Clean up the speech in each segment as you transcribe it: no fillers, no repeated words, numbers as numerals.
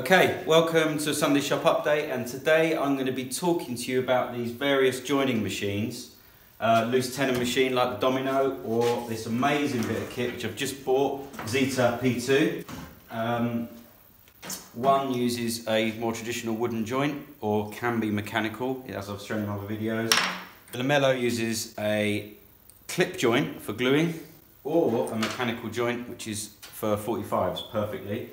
Okay, welcome to Sunday Shop Update, and today I'm going to be talking to you about these various joining machines. Loose tenon machine like the Domino, or this amazing bit of kit which I've just bought, Zeta P2. One uses a more traditional wooden joint, or can be mechanical, as I've shown in other videos. The Lamello uses a clip joint for gluing, or a mechanical joint which is for 45s perfectly.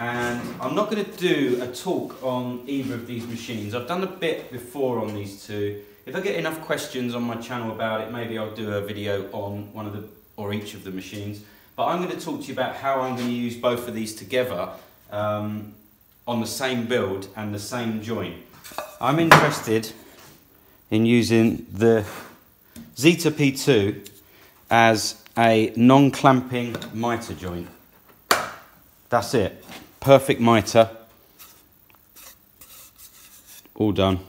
And I'm not going to do a talk on either of these machines. I've done a bit before on these two. If I get enough questions on my channel about it, maybe I'll do a video on one of the, or each of the machines. But I'm going to talk to you about how I'm going to use both of these together on the same build and the same joint. I'm interested in using the Zeta P2 as a non-clamping mitre joint. That's it. Perfect mitre. All done.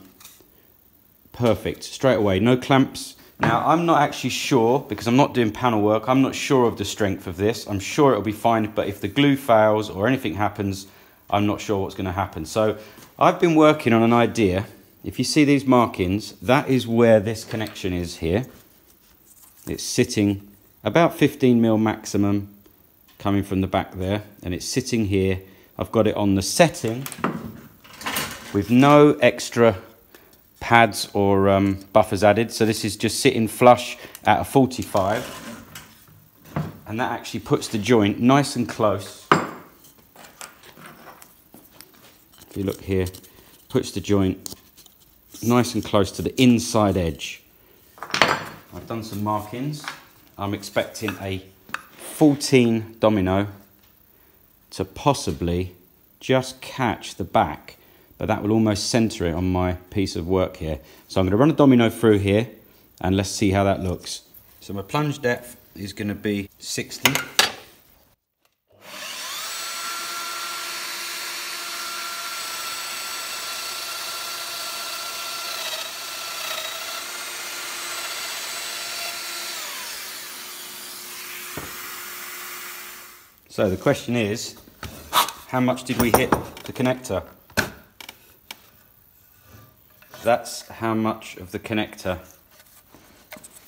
Perfect. Straight away. No clamps. Now, I'm not actually sure, because I'm not doing panel work, I'm not sure of the strength of this. I'm sure it'll be fine, but if the glue fails or anything happens, I'm not sure what's going to happen. So, I've been working on an idea. If you see these markings, that is where this connection is here. It's sitting about 15mm maximum, coming from the back there, and it's sitting here. I've got it on the setting with no extra pads or buffers added, so this is just sitting flush at a 45, and that actually puts the joint nice and close. If you look here, puts the joint nice and close to the inside edge. I've done some markings. I'm expecting a 14 Domino to possibly just catch the back, but that will almost center it on my piece of work here. So I'm going to run a Domino through here and let's see how that looks. So my plunge depth is going to be 60. So the question is, how much did we hit the connector? That's how much of the connector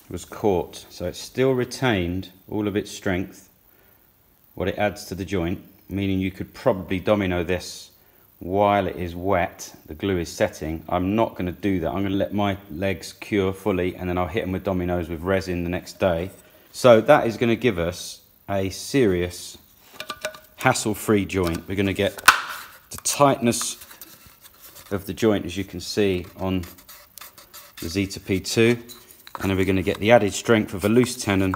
was caught. So it's still retained all of its strength, what it adds to the joint, meaning you could probably Domino this while it is wet, the glue is setting. I'm not going to do that. I'm going to let my legs cure fully, and then I'll hit them with Dominoes with resin the next day. So that is going to give us a serious hassle-free joint. We're going to get the tightness of the joint, as you can see on the Zeta P2, and then we're going to get the added strength of a loose tenon,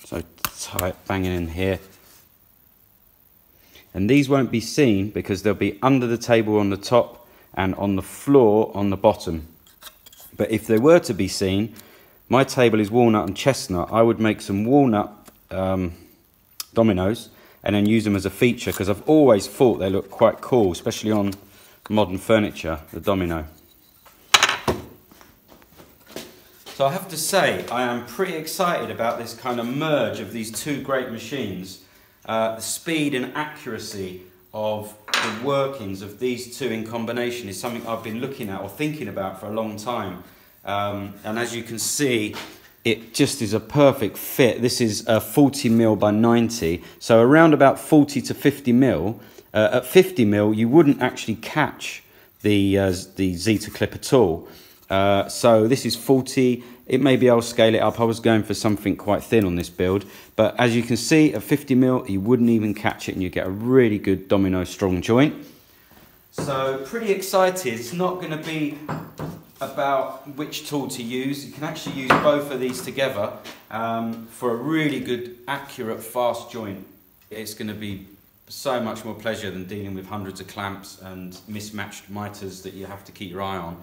so tight banging in here. And these won't be seen because they'll be under the table on the top and on the floor on the bottom. But if they were to be seen, my table is walnut and chestnut. I would make some walnut Dominoes and then use them as a feature, because I've always thought they look quite cool, especially on modern furniture, the Domino. So I have to say, I am pretty excited about this kind of merge of these two great machines. The speed and accuracy of the workings of these two in combination is something I've been looking at or thinking about for a long time. And as you can see, it just is a perfect fit. This is 40mm by 90, so around about 40 to 50mm. At 50mm, you wouldn't actually catch the Zeta clip at all. So this is 40. It maybe I'll scale it up. I was going for something quite thin on this build, but as you can see, at 50mm, you wouldn't even catch it, and you get a really good Domino strong joint. So pretty excited. It's not going to be about which tool to use. You can actually use both of these together for a really good, accurate, fast joint. It's going to be so much more pleasure than dealing with hundreds of clamps and mismatched mitres that you have to keep your eye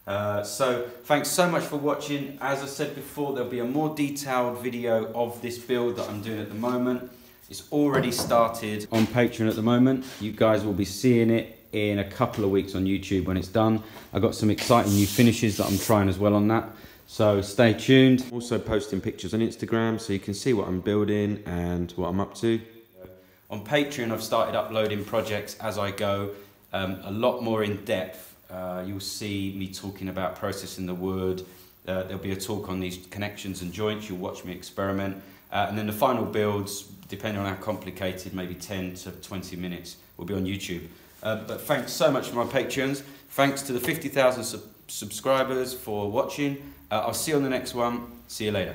on. So thanks so much for watching. As I said before, there'll be a more detailed video of this build that I'm doing at the moment. It's already started on Patreon at the moment. You guys will be seeing it in a couple of weeks on YouTube when it's done. I've got some exciting new finishes that I'm trying as well on that, so stay tuned. Also posting pictures on Instagram so you can see what I'm building and what I'm up to. On Patreon, I've started uploading projects as I go, a lot more in depth. You'll see me talking about processing the wood. There'll be a talk on these connections and joints. You'll watch me experiment. And then the final builds, depending on how complicated, maybe 10 to 20 minutes, will be on YouTube. But thanks so much for my Patreons. Thanks to the 50,000 subscribers for watching. I'll see you on the next one. See you later.